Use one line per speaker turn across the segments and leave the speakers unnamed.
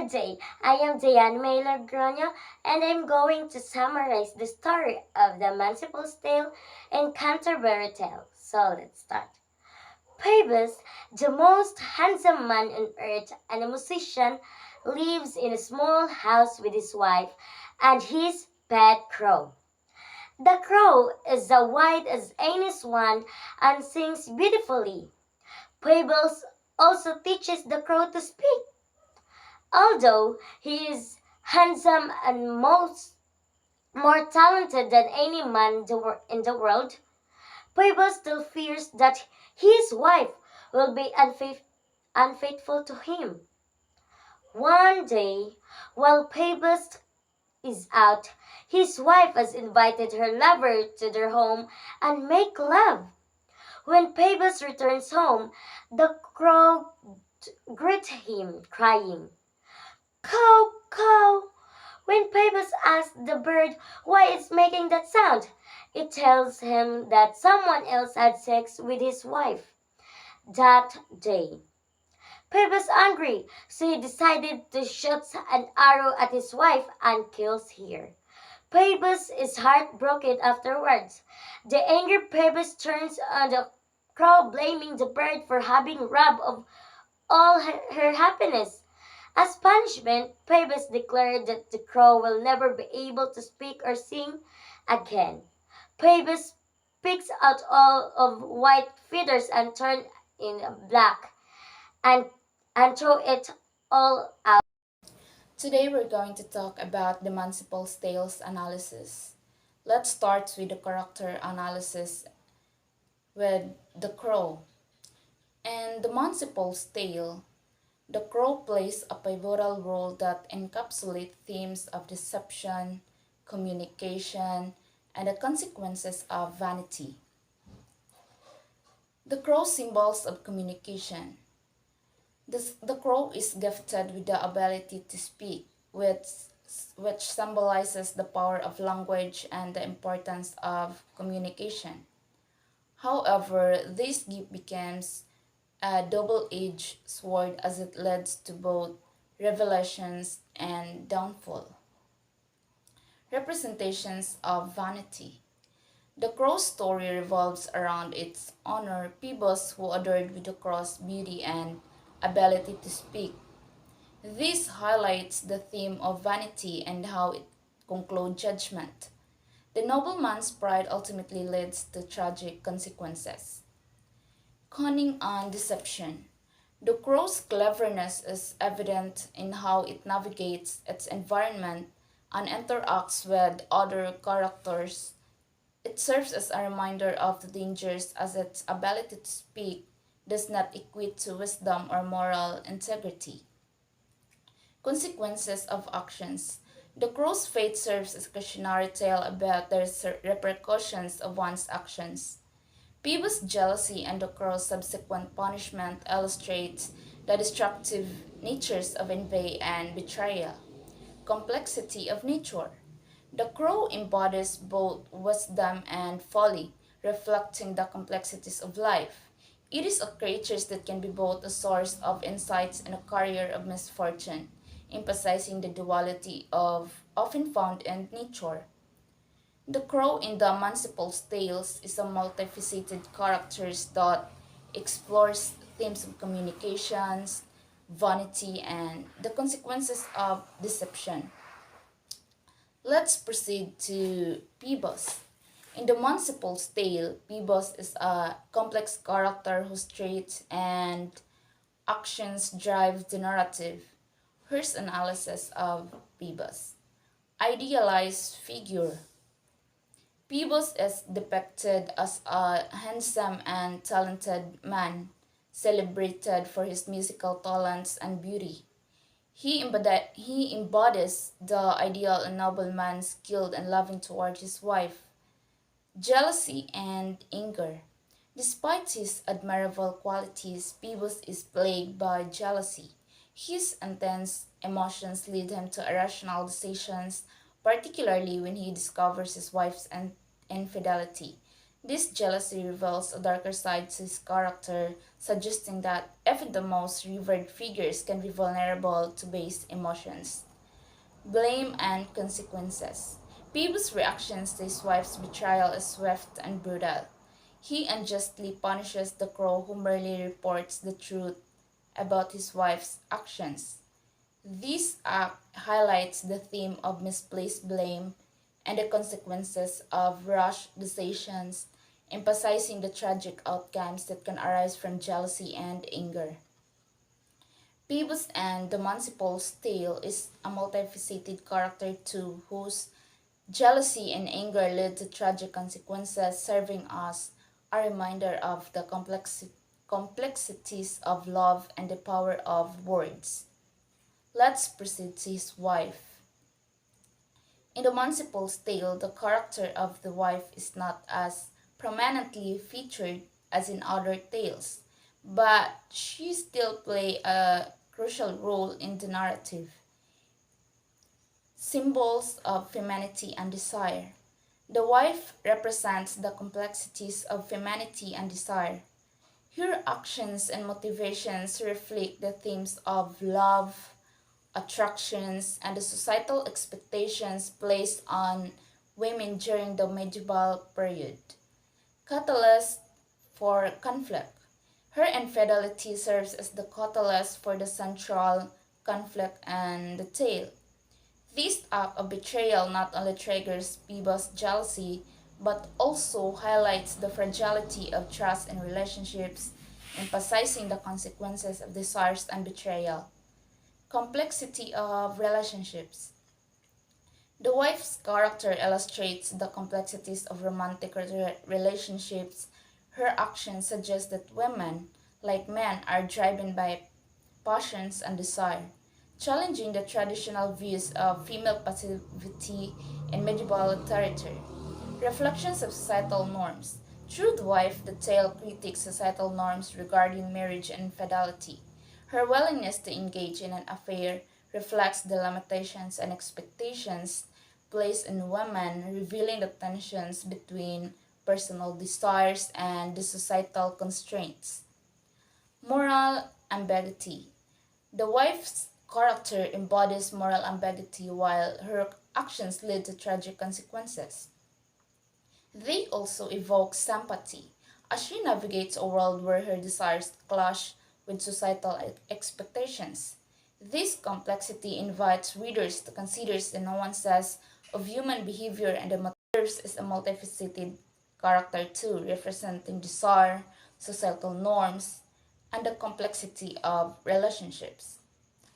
Good day. I am Diane Mailer Grano, and I'm going to summarize the story of the Manciple's tale and Canterbury tale. So let's start. Phoebus, the most handsome man on earth and a musician, lives in a small house with his wife and his pet crow. The crow is as white as any swan and sings beautifully. Phoebus also teaches the crow to speak. Although he is handsome and more talented than any man in the world, Phoebus still fears that his wife will be unfaithful to him. One day, while Phoebus is out, his wife has invited her lover to their home and make love. When Phoebus returns home, the crow greets him, crying, "Caw, caw." When Phoebus asks the bird why it's making that sound, it tells him that someone else had sex with his wife that day. Phoebus angry, so he decided to shoot an arrow at his wife and kills her. Phoebus is heartbroken afterwards. The angry Phoebus turns on the crow, blaming the bird for having robbed of all her happiness. As punishment, Phoebus declared that the crow will never be able to speak or sing again. Phoebus picks out all of white feathers and turn in black and, and throw it all out.
Today we're going to talk about the Manciple tales analysis. Let's start with the character analysis with the crow. In the Manciple tale, the crow plays a pivotal role that encapsulates themes of deception, communication, and the consequences of vanity. The crow symbols of communication. The crow is gifted with the ability to speak, which symbolizes the power of language and the importance of communication. However, this gift becomes a double-edged sword as it leads to both revelations and downfall. Representations of vanity. The crow's story revolves around its owner, Phoebus, who adored with the crow's beauty and ability to speak. This highlights the theme of vanity and how it concludes judgment. The nobleman's pride ultimately leads to tragic consequences. Cunning and deception. The crow's cleverness is evident in how it navigates its environment and interacts with other characters. It serves as a reminder of the dangers as its ability to speak does not equate to wisdom or moral integrity. Consequences of actions. The crow's fate serves as a cautionary tale about the repercussions of one's actions. Phoebus' jealousy and the crow's subsequent punishment illustrates the destructive natures of envy and betrayal. Complexity of nature. The crow embodies both wisdom and folly, reflecting the complexities of life. It is a creature that can be both a source of insights and a carrier of misfortune, emphasizing the duality of often found in nature. The crow in the Manciple's tales is a multifaceted character that explores themes of communications, vanity, and the consequences of deception. Let's proceed to Phoebus. In the Manciple's tale, Phoebus is a complex character whose traits and actions drive the narrative. Here's analysis of Phoebus. Idealized figure. Phoebus is depicted as a handsome and talented man, celebrated for his musical talents and beauty. He embodies the ideal nobleman skilled and loving toward his wife. Jealousy and anger. Despite his admirable qualities, Phoebus is plagued by jealousy. His intense emotions lead him to irrational decisions, particularly when he discovers his wife's infidelity. This jealousy reveals a darker side to his character, suggesting that even the most revered figures can be vulnerable to base emotions. Blame and consequences. Phoebe's reactions to his wife's betrayal is swift and brutal. He unjustly punishes the crow who merely reports the truth about his wife's actions. This act highlights the theme of misplaced blame and the consequences of rash decisions, emphasizing the tragic outcomes that can arise from jealousy and anger. Phoebus and the Manciple's tale is a multifaceted character too, whose jealousy and anger lead to tragic consequences, serving as a reminder of the complexities of love and the power of words. Let's proceed to his wife. In the Manciple's tale, the character of the wife is not as prominently featured as in other tales, but she still plays a crucial role in the narrative. Symbols of femininity and desire. The wife represents the complexities of femininity and desire. Her actions and motivations reflect the themes of love, attractions, and the societal expectations placed on women during the medieval period. Catalyst for conflict. Her infidelity serves as the catalyst for the central conflict and the tale. This act of betrayal not only triggers Biba's jealousy, but also highlights the fragility of trust in relationships, emphasizing the consequences of desires and betrayal. Complexity of relationships. The wife's character illustrates the complexities of romantic relationships. Her actions suggest that women, like men, are driven by passions and desire, challenging the traditional views of female passivity in medieval literature. Reflections of societal norms. Through the wife, the tale critiques societal norms regarding marriage and infidelity. Her willingness to engage in an affair reflects the limitations and expectations placed in women, revealing the tensions between personal desires and the societal constraints. Moral ambiguity. The wife's character embodies moral ambiguity while her actions lead to tragic consequences. They also evoke sympathy, as she navigates a world where her desires clash with societal expectations. This complexity invites readers to consider the nuances of human behavior and the motives as a multifaceted character too, representing desire, societal norms, and the complexity of relationships.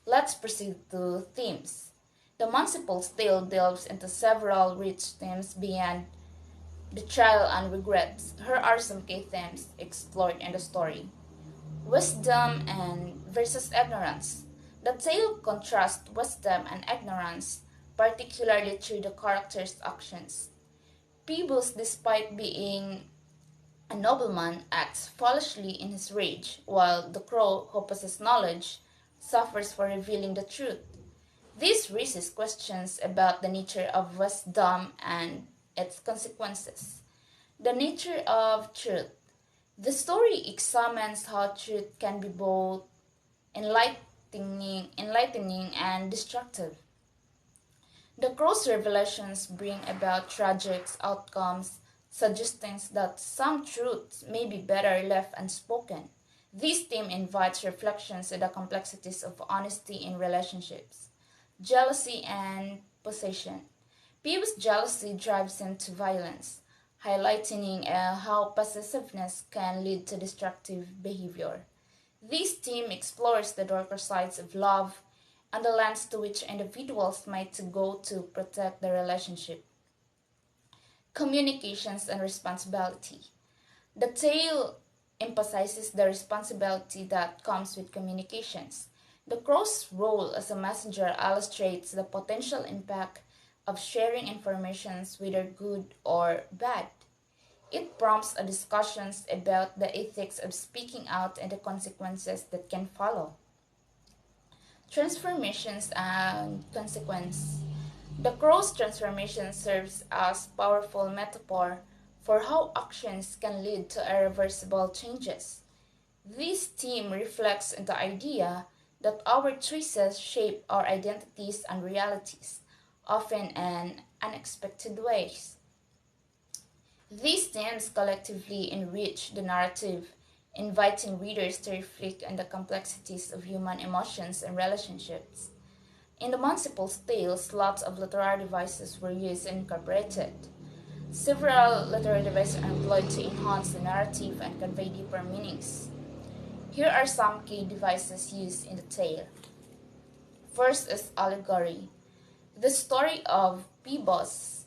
Let's proceed to themes. The Manciple tale delves into several rich themes beyond betrayal and regrets. Here are some key themes explored in the story. Wisdom and versus ignorance. The tale contrasts wisdom and ignorance, particularly through the character's actions. Phoebus, despite being a nobleman, acts foolishly in his rage, while the crow, who possesses knowledge, suffers for revealing the truth. This raises questions about the nature of wisdom and its consequences. The nature of truth. The story examines how truth can be both enlightening and destructive. The crow's revelations bring about tragic outcomes, suggesting that some truths may be better left unspoken. This theme invites reflections on the complexities of honesty in relationships, jealousy, and possession. Phoebe's jealousy drives him to violence, highlighting how possessiveness can lead to destructive behavior. This theme explores the darker sides of love and the lengths to which individuals might go to protect their relationship. Communications and responsibility. The tale emphasizes the responsibility that comes with communications. The crow's role as a messenger illustrates the potential impact of sharing information, whether good or bad. It prompts a discussions about the ethics of speaking out and the consequences that can follow. Transformations and consequence. The crow's transformation serves as powerful metaphor for how actions can lead to irreversible changes. This theme reflects the idea that our choices shape our identities and realities, often in unexpected ways. These themes collectively enrich the narrative, inviting readers to reflect on the complexities of human emotions and relationships. In the Manciple's tales, lots of literary devices were used and incorporated. Several literary devices are employed to enhance the narrative and convey deeper meanings. Here are some key devices used in the tale. First is allegory. The story of Phoebus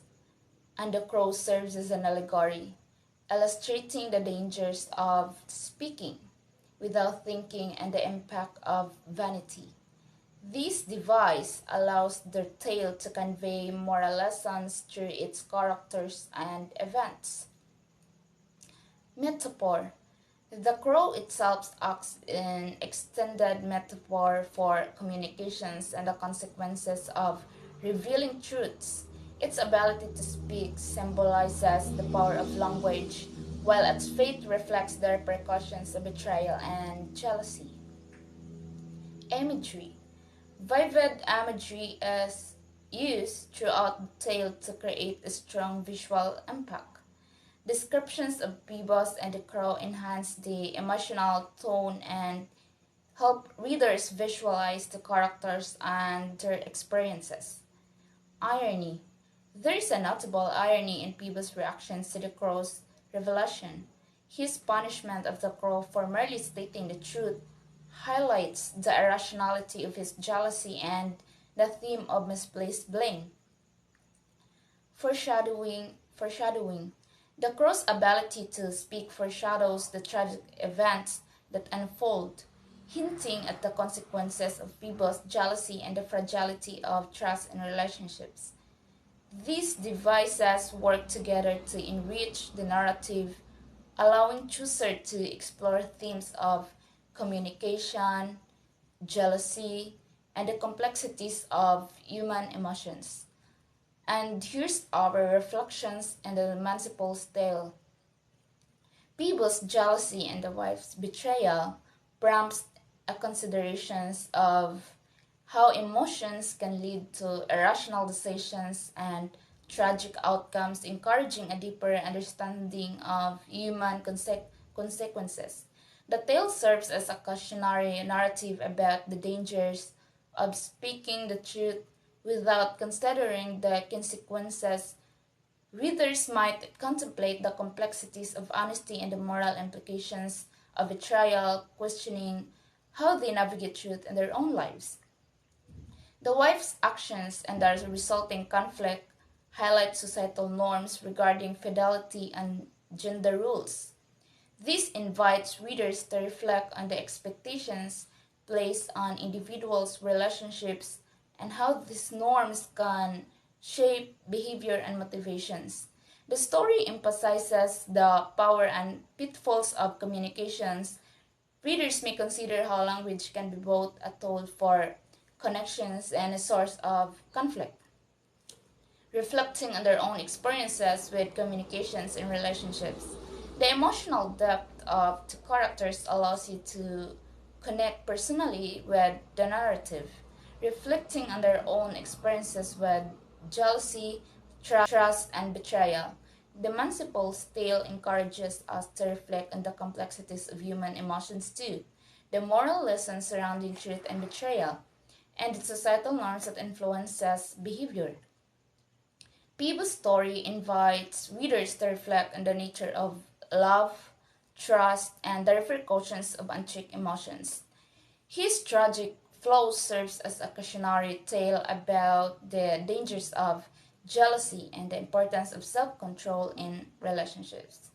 and the crow serves as an allegory, illustrating the dangers of speaking without thinking and the impact of vanity. This device allows the tale to convey moral lessons through its characters and events. Metaphor. The crow itself acts in extended metaphor for communications and the consequences of revealing truths. Its ability to speak symbolizes the power of language, while its fate reflects the repercussions of betrayal and jealousy. Imagery. Vivid imagery is used throughout the tale to create a strong visual impact. Descriptions of Phoebus and the crow enhance the emotional tone and help readers visualize the characters and their experiences. Irony. There is a notable irony in Phoebus' reactions to the crow's revelation. His punishment of the crow for merely stating the truth highlights the irrationality of his jealousy and the theme of misplaced blame. Foreshadowing. The crow's ability to speak foreshadows the tragic events that unfold, hinting at the consequences of Phoebus' jealousy and the fragility of trust in relationships. These devices work together to enrich the narrative, allowing Chaucer to explore themes of communication, jealousy, and the complexities of human emotions. And here's our reflections in the Manciple's tale. Phoebus' jealousy and the wife's betrayal prompts a considerations of how emotions can lead to irrational decisions and tragic outcomes, encouraging a deeper understanding of human consequences. The tale serves as a cautionary narrative about the dangers of speaking the truth without considering the consequences. Readers might contemplate the complexities of honesty and the moral implications of betrayal, questioning how they navigate truth in their own lives. The wife's actions and the resulting conflict highlight societal norms regarding fidelity and gender roles. This invites readers to reflect on the expectations placed on individuals' relationships and how these norms can shape behavior and motivations. The story emphasizes the power and pitfalls of communications. Readers may consider how language can be both a tool for connections and a source of conflict. Reflecting on their own experiences with communications in relationships. The emotional depth of the characters allows you to connect personally with the narrative, reflecting on their own experiences with jealousy, trust, and betrayal. The Manciple's tale encourages us to reflect on the complexities of human emotions too, the moral lessons surrounding truth and betrayal, and the societal norms that influences behavior. Peebles' story invites readers to reflect on the nature of love, trust, and the repercussions of unchecked emotions. His tragic flow serves as a cautionary tale about the dangers of jealousy and the importance of self control in relationships.